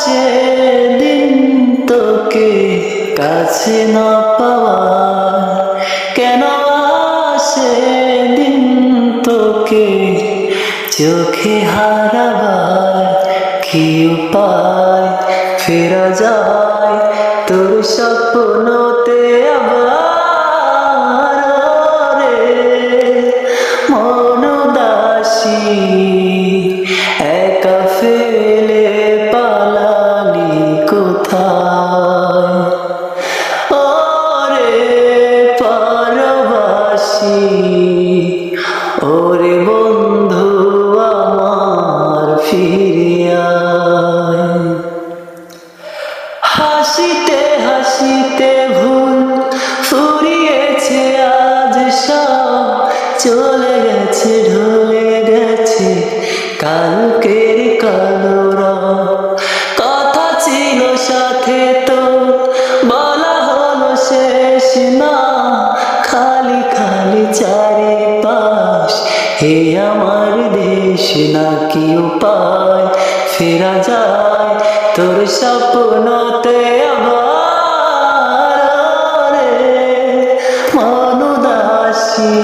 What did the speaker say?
সেদিন তোকে কাছে না পাওয়ার, কেন সেদিন তোকে চোখে হারাবার, কি উপায় ফেরা যায় তোর স্বপ্নতে আবার রে মন উদাসী একা ফেলে পালালি কোথায়, ওরে পরবাসী ওরে বন্ধু আমার ফিরিয়া আয়। হাসিতে হাসিতে ভুল ফুরিয়েছে আজ সব, চলে গেছে ঢলে গেছে কালকের কালো রঙ। কথা ছিল সাথে তো বলা হলো শেষ না, খালি খালি চারিপাশ হে আমার দেশ না, কি উপায় ফেরা যায় তোর স্বপ্নতে আবার রে মন উদাসী